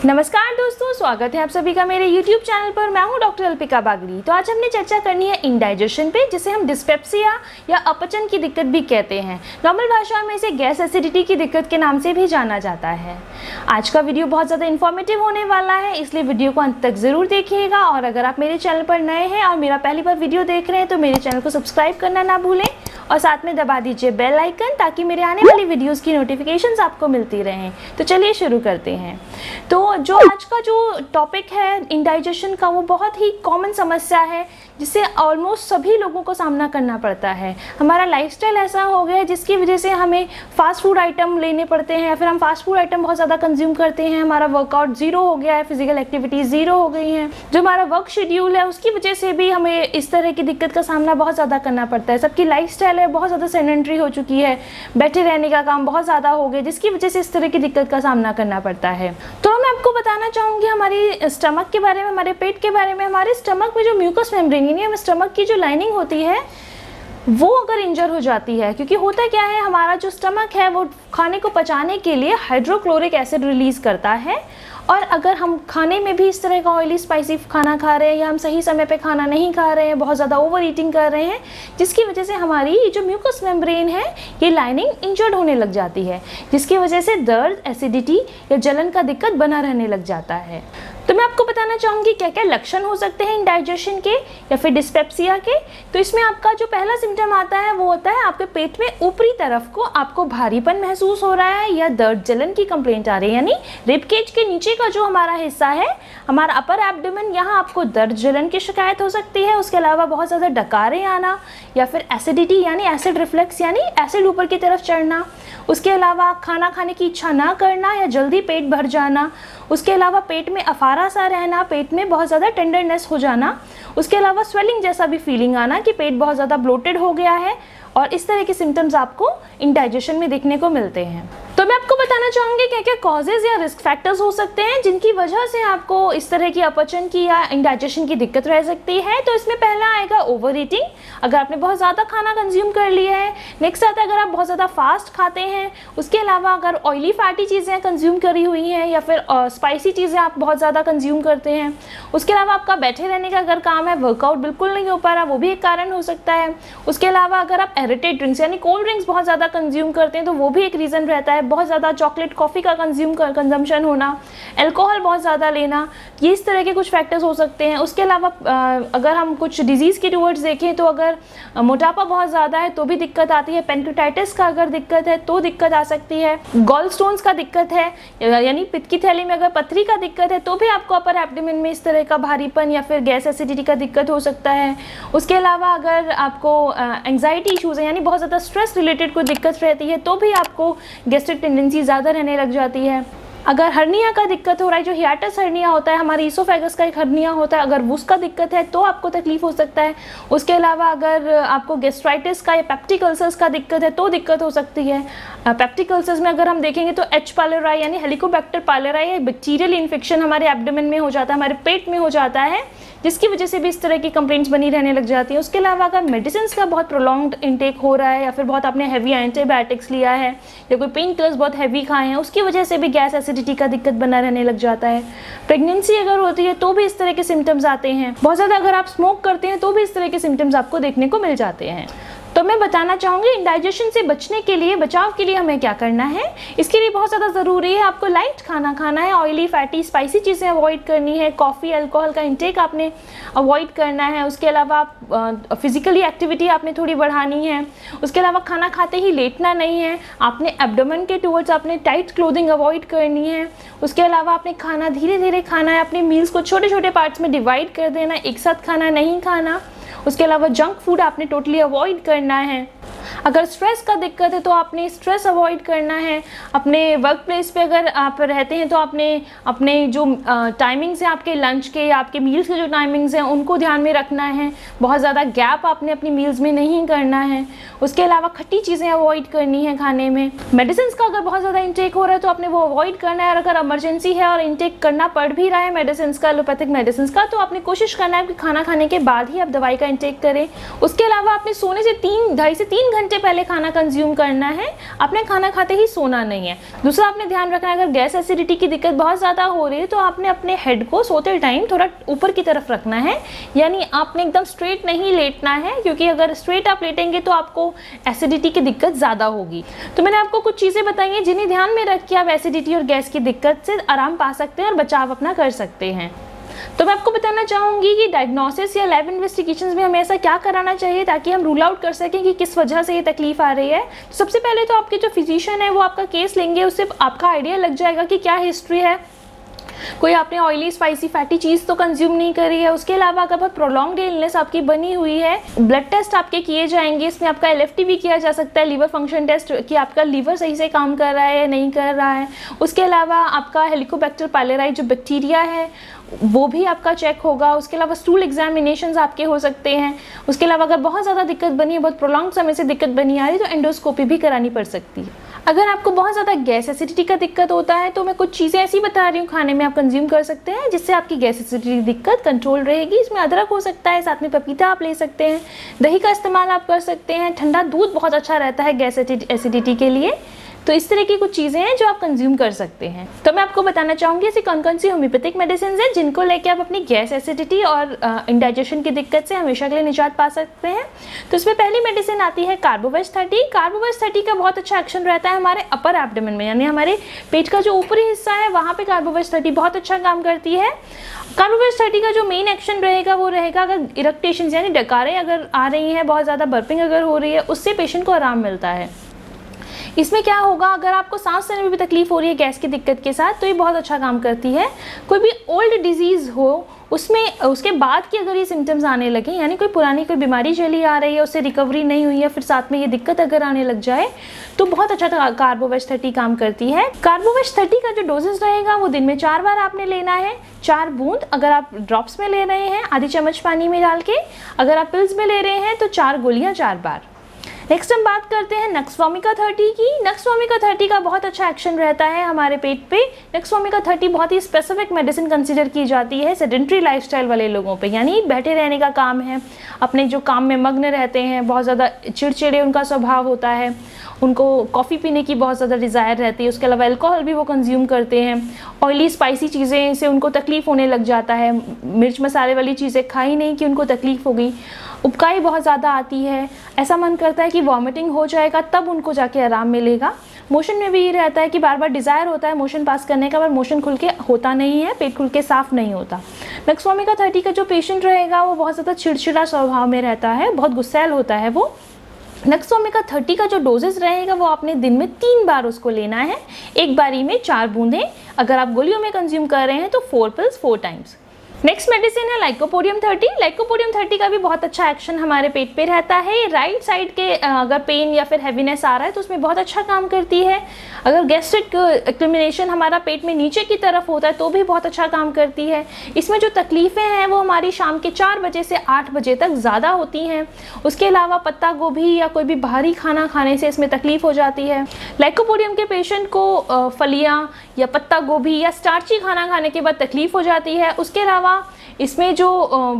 नमस्कार दोस्तों, स्वागत है आप सभी का मेरे YouTube चैनल पर। मैं हूं डॉक्टर अल्पिका बागड़ी। तो आज हमने चर्चा करनी है इंडाइजेशन पे, जिसे हम डिस्पेप्सिया या अपचन की दिक्कत भी कहते हैं। नॉर्मल भाषा में इसे गैस एसिडिटी की दिक्कत के नाम से भी जाना जाता है। आज का वीडियो बहुत ज़्यादा इन्फॉर्मेटिव होने वाला है, इसलिए वीडियो को अंत तक ज़रूर देखिएगा। और अगर आप मेरे चैनल पर नए हैं और मेरा पहली बार वीडियो देख रहे हैं तो मेरे चैनल को सब्सक्राइब करना ना भूलें और साथ में दबा दीजिए बेल आइकन, ताकि मेरे आने वाली वीडियोस की नोटिफिकेशंस आपको मिलती रहें। तो चलिए शुरू करते हैं। तो जो आज का जो टॉपिक है इंडाइजेशन का, वो बहुत ही कॉमन समस्या है जिससे ऑलमोस्ट सभी लोगों को सामना करना पड़ता है। हमारा लाइफस्टाइल ऐसा हो गया है जिसकी वजह से हमें फास्ट फूड आइटम लेने पड़ते हैं, या फिर हम फास्ट फूड आइटम बहुत ज़्यादा कंज्यूम करते हैं। हमारा वर्कआउट ज़ीरो हो गया है, फिजिकल एक्टिविटीज़ ज़ीरो हो गई हैं। जो हमारा वर्क शेड्यूल है उसकी वजह से भी हमें इस तरह की दिक्कत का सामना बहुत ज़्यादा करना पड़ता है। सबकी लाइफस्टाइल है बहुत ज़्यादा सेडेंटरी हो चुकी है, बैठे रहने का काम बहुत ज़्यादा हो गया, जिसकी वजह से इस तरह की दिक्कत का सामना करना पड़ता है। तो मैं आपको बताना चाहूँगी हमारी स्टमक के बारे में, हमारे पेट के बारे में। हमारे स्टमक में जो म्यूकस मेम्ब्रेन यानी स्टमक की जो लाइनिंग होती है वो अगर इंजर हो जाती है, क्योंकि होता क्या है, हमारा जो स्टमक है वो खाने को पचाने के लिए हाइड्रोक्लोरिक एसिड रिलीज करता है। और अगर हम खाने में भी इस तरह का ऑयली स्पाइसी खाना खा रहे हैं, या हम सही समय पे खाना नहीं खा रहे हैं, बहुत ज़्यादा ओवर ईटिंग कर रहे हैं, जिसकी वजह से हमारी जो म्यूकस मेम्ब्रेन है ये लाइनिंग इंजर्ड होने लग जाती है, जिसकी वजह से दर्द, एसिडिटी या जलन का दिक्कत बना रहने लग जाता है। तो मैं आपको बताना चाहूँगी क्या क्या लक्षण हो सकते हैं इंडाइजेशन के या फिर डिस्पेप्सिया के। तो इसमें आपका जो पहला सिम्टम आता है वो होता है आपके पेट में ऊपरी तरफ को आपको भारीपन महसूस हो रहा है या दर्द जलन की कंप्लेंट आ रही है, यानी रिब केज के नीचे का जो हमारा हिस्सा है, हमारा अपर एब्डोमेन, यहाँ आपको दर्द जलन की शिकायत हो सकती है। उसके अलावा बहुत ज़्यादा डकारें आना, या फिर एसिडिटी यानी एसिड रिफ्लेक्स यानी एसिड ऊपर की तरफ चढ़ना। उसके अलावा खाना खाने की इच्छा ना करना या जल्दी पेट भर जाना। उसके अलावा पेट में अफारा सा रहना, पेट में बहुत ज़्यादा टेंडरनेस हो जाना। उसके अलावा स्वेलिंग जैसा भी फीलिंग आना कि पेट बहुत ज़्यादा ब्लोटेड हो गया है। और इस तरह के सिम्टम्स आपको इंडाइजेशन में देखने को मिलते हैं। तो मैं आपको बताना चाहूँगी क्या क्या कॉजेज़ या रिस्क फैक्टर्स हो सकते हैं जिनकी वजह से आपको इस तरह की अपचन की या इंडाइजेशन की दिक्कत रह सकती है। तो इसमें पहला आएगा ओवर ईटिंग, अगर आपने बहुत ज़्यादा खाना कंज्यूम कर लिया है। नेक्स्ट आता है अगर आप बहुत ज़्यादा फास्ट खाते हैं। उसके अलावा अगर ऑयली फैटी चीज़ें कंज्यूम करी हुई हैं, या फिर स्पाइसी चीज़ें आप बहुत ज़्यादा कंज्यूम करते हैं। उसके अलावा आपका बैठे रहने का अगर काम है, वर्कआउट बिल्कुल नहीं हो पा रहा, वो भी एक कारण हो सकता है। उसके अलावा अगर आप एरिटेड ड्रिंक्स यानी कोल्ड ड्रिंक्स बहुत ज़्यादा कंज्यूम करते हैं तो वो भी एक रीज़न रहता है। बहुत ज़्यादा चॉकलेट, कॉफ़ी का कंजम्पशन होना, अल्कोहल बहुत ज़्यादा लेना, ये इस तरह के कुछ फैक्टर्स हो सकते हैं। उसके अलावा अगर हम कुछ डिजीज़ के टूवर्ड्स देखें तो अगर मोटापा बहुत ज़्यादा है तो भी दिक्कत आती है। पेनक्रेटाइटिस का अगर दिक्कत है तो दिक्कत आ सकती है। गॉल स्टोन्स का दिक्कत है, यानी पित्त की थैली में अगर पथरी का दिक्कत है तो भी आपको अपर एब्डोमेन में इस तरह का भारीपन या फिर गैस एसिडिटी का दिक्कत हो सकता है। उसके अलावा अगर आपको एंग्जाइटी इशूज़ है, यानी बहुत ज़्यादा स्ट्रेस रिलेटेड कोई दिक्कत रहती है तो भी आपको गैस्ट्रिक टेंडेंसी ज़्यादा रहने लग जाती है। अगर हर्निया का दिक्कत हो रहा है, जो हियाटस हर्निया होता है, हमारी ईसोफेगस का एक हर्निया होता है, अगर उसका दिक्कत है तो आपको तकलीफ हो सकता है। उसके अलावा अगर आपको गैस्ट्राइटिस का या पेप्टिक अल्सर्स का दिक्कत है तो दिक्कत हो सकती है। पेप्टिक अल्सर्स में अगर हम देखेंगे तो एच पाइलोराई यानी हेलिकोबैक्टर पाइलोराई बैक्टीरियल इन्फेक्शन हमारे एब्डोमेन में हो जाता है, हमारे पेट में हो जाता है, जिसकी वजह से भी इस तरह की कंप्लेंट्स बनी रहने लग जाती है। उसके अलावा अगर मेडिसिन का बहुत प्रोलॉन्ग्ड इंटेक हो रहा है, या फिर बहुत आपने हैवी एंटीबायोटिक्स लिया है, या कोई पेन किलर्स बहुत हैवी खाए हैं, उसकी वजह से भी गैस एसिडिटी का दिक्कत बना रहने लग जाता है। प्रेगनेंसी अगर होती है तो भी इस तरह के सिम्टम्स आते हैं। बहुत ज़्यादा अगर आप स्मोक करते हैं तो भी इस तरह के सिम्टम्स आपको देखने को मिल जाते हैं। तो मैं बताना चाहूँगी इंडाइजेशन से बचने के लिए, बचाव के लिए हमें क्या करना है। इसके लिए बहुत ज़्यादा ज़रूरी है आपको लाइट खाना खाना है, ऑयली फैटी स्पाइसी चीज़ें अवॉइड करनी है, कॉफ़ी अल्कोहल का इंटेक आपने अवॉइड करना है। उसके अलावा आप फिजिकली एक्टिविटी आपने थोड़ी बढ़ानी है। उसके अलावा खाना खाते ही लेटना नहीं है, आपने एब्डोमेन के टूवर्ड्स आपने टाइट क्लोथिंग अवॉइड करनी है। उसके अलावा आपने खाना धीरे धीरे खाना है, अपने मील्स को छोटे छोटे पार्ट्स में डिवाइड कर देना, एक साथ खाना नहीं खाना। उसके अलावा जंक फूड आपने टोटली अवॉइड करना है। अगर स्ट्रेस का दिक्कत है तो आपने स्ट्रेस अवॉइड करना है। अपने वर्क प्लेस पे अगर आप रहते हैं तो आपने अपने जो टाइमिंग्स हैं आपके लंच के या आपके मील्स के जो टाइमिंग्स हैं उनको ध्यान में रखना है। बहुत ज़्यादा गैप आपने अपनी मील्स में नहीं करना है। उसके अलावा खट्टी चीज़ें अवॉइड करनी है खाने में। मेडिसिन का अगर बहुत ज़्यादा इंटेक हो रहा है तो आपने वो अवॉइड करना है। और अगर इमरजेंसी है और इंटेक करना पड़ भी रहा है मेडिसिन का, एलोपैथिक मेडिसिन का, तो आपने कोशिश करना है कि खाना खाने के बाद ही आप दवाई का इंटेक करें। उसके अलावा आपने सोने से 2.5 से 3 घंटे घंटे पहले खाना कंज्यूम करना है। आपने खाना खाते ही सोना नहीं है। दूसरा आपने ध्यान रखना है, अगर गैस एसिडिटी की दिक्कत बहुत ज़्यादा हो रही है तो आपने अपने हेड को सोते टाइम थोड़ा ऊपर की तरफ रखना है, यानी आपने एकदम स्ट्रेट नहीं लेटना है, क्योंकि अगर स्ट्रेट आप लेटेंगे तो आपको एसिडिटी की दिक्कत ज़्यादा होगी। तो मैंने आपको कुछ चीज़ें बताई हैं जिन्हें ध्यान में रख के आप एसिडिटी और गैस की दिक्कत से आराम पा सकते हैं और बचाव अपना कर सकते हैं। तो मैं आपको बताना चाहूँगी कि डायग्नोसिस या लैब इन्वेस्टिगेशंस में हमें ऐसा क्या कराना चाहिए ताकि हम रूल आउट कर सकें कि किस वजह से ये तकलीफ आ रही है। तो सबसे पहले तो आपके जो फिजिशियन है वो आपका केस लेंगे, उससे आपका आइडिया लग जाएगा कि क्या हिस्ट्री है, कोई आपने ऑयली स्पाइसी फैटी चीज़ तो कंज्यूम नहीं करी है। उसके अलावा अगर बहुत प्रोलॉन्ग्ड इलनेस आपकी बनी हुई है, ब्लड टेस्ट आपके किए जाएंगे। इसमें आपका LFT भी किया जा सकता है, लीवर फंक्शन टेस्ट, कि आपका लीवर सही से काम कर रहा है या नहीं कर रहा है। उसके अलावा आपका हेलिकोबैक्टर पायलोराई जो बैक्टीरिया है वो भी आपका चेक होगा। उसके अलावा स्टूल एग्जामिनेशंस आपके हो सकते हैं। उसके अलावा अगर बहुत ज़्यादा दिक्कत बनी है, बहुत प्रोलॉन्ग समय से दिक्कत बनी आ रही है, तो एंडोस्कोपी भी करानी पड़ सकती है। अगर आपको बहुत ज़्यादा गैस एसिडिटी का दिक्कत होता है तो मैं कुछ चीज़ें ऐसी बता रही हूँ खाने में आप कंज्यूम कर सकते हैं जिससे आपकी गैस एसिडिटी दिक्कत कंट्रोल रहेगी। इसमें अदरक हो सकता है, साथ में पपीता आप ले सकते हैं, दही का इस्तेमाल आप कर सकते हैं, ठंडा दूध बहुत अच्छा रहता है गैस एसिडिटी के लिए। तो इस तरह की कुछ चीज़ें हैं जो आप कंज्यूम कर सकते हैं। तो मैं आपको बताना चाहूँगी ऐसी कौन कौन सी होम्योपैथिक मेडिसिन हैं जिनको लेके आप अपनी गैस एसिडिटी और इंडाइजेशन की दिक्कत से हमेशा के लिए निजात पा सकते हैं। तो इसमें पहली मेडिसिन आती है कार्बोवेज 30। कार्बोवेज 30 का बहुत अच्छा एक्शन रहता है हमारे अपर एब्डोमेन में, यानी हमारे पेट का जो ऊपरी हिस्सा है वहाँ पे कार्बोवेज 30 बहुत अच्छा काम करती है। कार्बोवेज 30 का जो मेन एक्शन रहेगा वो रहेगा अगर इरेक्टेशन यानी डकारें अगर आ रही हैं, बहुत ज़्यादा बर्पिंग अगर हो रही है, उससे पेशेंट को आराम मिलता है। इसमें क्या होगा, अगर आपको सांस लेने में भी तकलीफ हो रही है गैस की दिक्कत के साथ, तो ये बहुत अच्छा काम करती है। कोई भी ओल्ड डिजीज़ हो उसमें उसके बाद की अगर ये सिम्टम्स आने लगे, यानी कोई पुरानी कोई बीमारी चली आ रही है, उससे रिकवरी नहीं हुई है, फिर साथ में ये दिक्कत अगर आने लग जाए, तो बहुत अच्छा कार्बोवेज 30 काम करती है। कार्बोवेज 30 का जो डोजेस रहेगा वो दिन में 4 बार आपने लेना है। 4 बूंद अगर आप ड्रॉप्स में ले रहे हैं, आधी चम्मच पानी में डाल के। अगर आप पिल्स में ले रहे हैं तो 4 गोलियाँ 4 बार। नेक्स्ट हम बात करते हैं नक्सवामिका 30 की। नक्सवामिका 30 का बहुत अच्छा एक्शन रहता है हमारे पेट पे। नक्सवामिका 30 बहुत ही स्पेसिफिक मेडिसिन कंसीडर की जाती है सेडेंट्री लाइफस्टाइल वाले लोगों पे, यानी बैठे रहने का काम है, अपने जो काम में मग्न रहते हैं, बहुत ज़्यादा चिड़चिड़े उनका स्वभाव होता है, उनको कॉफ़ी पीने की बहुत ज़्यादा डिज़ायर रहती है। उसके अलावा अल्कोहल भी वो कंज्यूम करते हैं। ऑयली स्पाइसी चीज़ें से उनको तकलीफ़ होने लग जाता है, मिर्च मसाले वाली चीज़ें खाई नहीं कि उनको तकलीफ़ हो गई, उबकाई बहुत ज़्यादा आती है, ऐसा मन करता है कि वॉमिटिंग हो जाएगा तब उनको जाके आराम मिलेगा। मोशन में भी ये रहता है कि बार बार डिज़ायर होता है मोशन पास करने का, पर मोशन खुल के होता नहीं है, पेट खुल के साफ़ नहीं होता। नक्सवामिका 30 का जो पेशेंट रहेगा वो बहुत ज़्यादा चिड़चिड़ा स्वभाव में रहता है, बहुत गुस्सैल होता है वो। नक्सवामिका 30 का जो डोजेस रहेगा वो आपने दिन में 3 बार उसको लेना है, एक बारी में 4 बूंदें। अगर आप गोलियों में कंज्यूम कर रहे हैं तो 4 पिल्स 4 टाइम्स। नेक्स्ट मेडिसिन है लाइकोपोडियम 30। लाइकोपोडियम 30 का भी बहुत अच्छा एक्शन हमारे पेट पे रहता है। राइट साइड के अगर पेन या फिर हैवीनेस आ रहा है तो उसमें बहुत अच्छा काम करती है। अगर गैस्ट्रिक एक्लिमिनेशन हमारा पेट में नीचे की तरफ होता है तो भी बहुत अच्छा काम करती है। इसमें जो तकलीफ़ें हैं वो हमारी शाम के 4 बजे से 8 बजे तक ज़्यादा होती हैं। उसके अलावा पत्ता गोभी या कोई भी भारी खाना खाने से इसमें तकलीफ़ हो जाती है। लाइकोपोडियम के पेशेंट को फलियाँ या पत्ता गोभी या स्टार्ची खाना खाने के बाद तकलीफ़ हो जाती है। उसके अलावा इसमें जो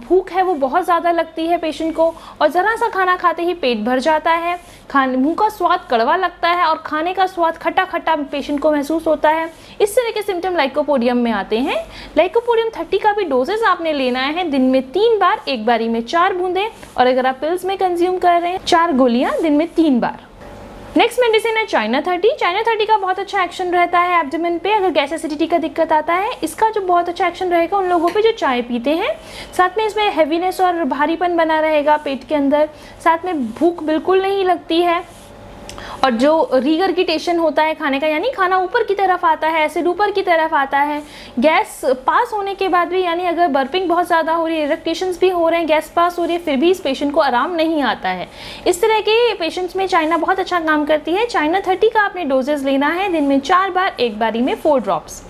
भूख है वो बहुत ज़्यादा लगती है पेशेंट को, और ज़रा सा खाना खाते ही पेट भर जाता है, मुंह का स्वाद कड़वा लगता है और खाने का स्वाद खट्टा खट्टा पेशेंट को महसूस होता है। इस तरह के सिम्टम लाइकोपोडियम में आते हैं। लाइकोपोडियम 30 का भी डोजेस आपने लेना है दिन में 3 बार, एक बारी में 4 बूंदें, और अगर आप पिल्स में कंज्यूम कर रहे हैं 4 गोलियां दिन में 3 बार। नेक्स्ट मेडिसिन है चाइना 30। चाइना 30 का बहुत अच्छा एक्शन रहता है एब्डोमेन पे, अगर गैस एसिडिटी का दिक्कत आता है। इसका जो बहुत अच्छा एक्शन रहेगा उन लोगों पे जो चाय पीते हैं, साथ में इसमें हैवीनेस और भारीपन बना रहेगा पेट के अंदर, साथ में भूख बिल्कुल नहीं लगती है, और जो रीगर्गिटेशन होता है खाने का, यानी खाना ऊपर की तरफ आता है, एसिड ऊपर की तरफ आता है, गैस पास होने के बाद भी, यानी अगर बर्पिंग बहुत ज़्यादा हो रही है, इरेक्टेशंस भी हो रहे हैं, गैस पास हो रही है, फिर भी इस पेशेंट को आराम नहीं आता है। इस तरह के पेशेंट्स में चाइना बहुत अच्छा काम करती है। चाइना 30 का आपने डोजेज लेना है दिन में 4 बार, एक बारी में 4 ड्रॉप्स।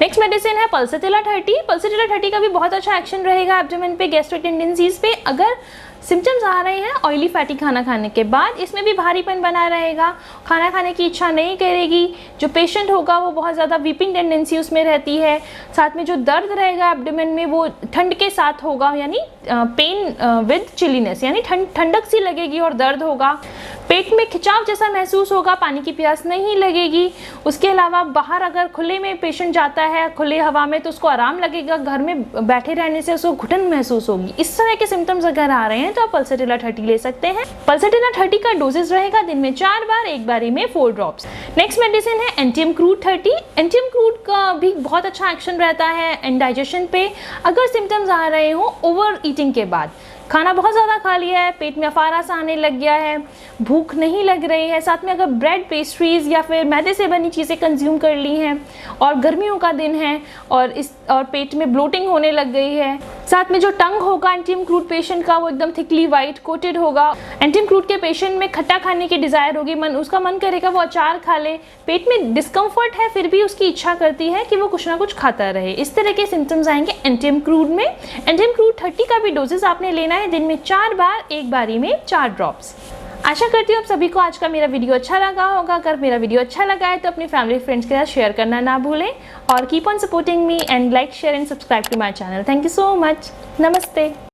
नेक्स्ट मेडिसिन है पल्सेटिला 30। पल्सेटिला 30 का भी बहुत अच्छा एक्शन रहेगा एब्डोमेन पे, गैस्ट्रिक टेंडेंसीज पे। अगर सिम्टम्स आ रहे हैं ऑयली फैटी खाना खाने के बाद, इसमें भी भारीपन बना रहेगा, खाना खाने की इच्छा नहीं करेगी, जो पेशेंट होगा वो बहुत ज़्यादा वीपिंग टेंडेंसी उसमें रहती है, साथ में जो दर्द रहेगा एब्डोमेन में वो ठंड के साथ होगा, यानी पेन विद चिलीनेस, यानी ठंडक सी लगेगी और दर्द होगा। पेट में खिंचाव जैसा महसूस होगा, पानी की प्यास नहीं लगेगी। उसके अलावा बाहर अगर खुले में पेशेंट जाता है खुले हवा में तो उसको आराम लगेगा, घर में बैठे रहने से उसको घुटन महसूस होगी। इस तरह के सिम्टम्स अगर आ रहे हैं तो आप पल्सटीला 30 ले सकते हैं। पल्सटीला 30 का डोजेस रहेगा दिन में 4 बार, एक बारी में 4 ड्रॉप्स। नेक्स्ट मेडिसिन है एंटियम क्रूड 30। एंटियम क्रूड का भी बहुत अच्छा एक्शन रहता है इंडाइजेशन पे। अगर सिम्टम्स आ रहे हो ओवर ईटिंग के बाद, खाना बहुत ज़्यादा खा लिया है, पेट में अफारा सा आने लग गया है, भूख नहीं लग रही है, साथ में अगर ब्रेड, पेस्ट्रीज या फिर मैदे से बनी चीज़ें कंज्यूम कर ली हैं और गर्मियों का दिन है और पेट में ब्लोटिंग होने लग गई है, साथ में जो टंग होगा एंटियम क्रूड पेशेंट का वो एकदम थिकली वाइट कोटेड होगा। एंटियम क्रूड के पेशेंट में खट्टा खाने की डिज़ायर होगी, उसका मन करेगा वो अचार खा ले। पेट में डिस्कम्फर्ट है फिर भी उसकी इच्छा करती है कि वो कुछ ना कुछ खाता रहे। इस तरह के सिम्टम्स आएंगे एंटियम क्रूड में। एंटियम क्रूड 30 का भी डोजेस आपने लेना है दिन में 4 बार, एक बारी में 4 ड्रॉप्स। आशा करती हूँ आप सभी को आज का मेरा वीडियो अच्छा लगा होगा। अगर मेरा वीडियो अच्छा लगा है तो अपनी फैमिली फ्रेंड्स के साथ शेयर करना ना भूलें और keep on supporting me and like share and subscribe to my channel. Thank you so much. नमस्ते।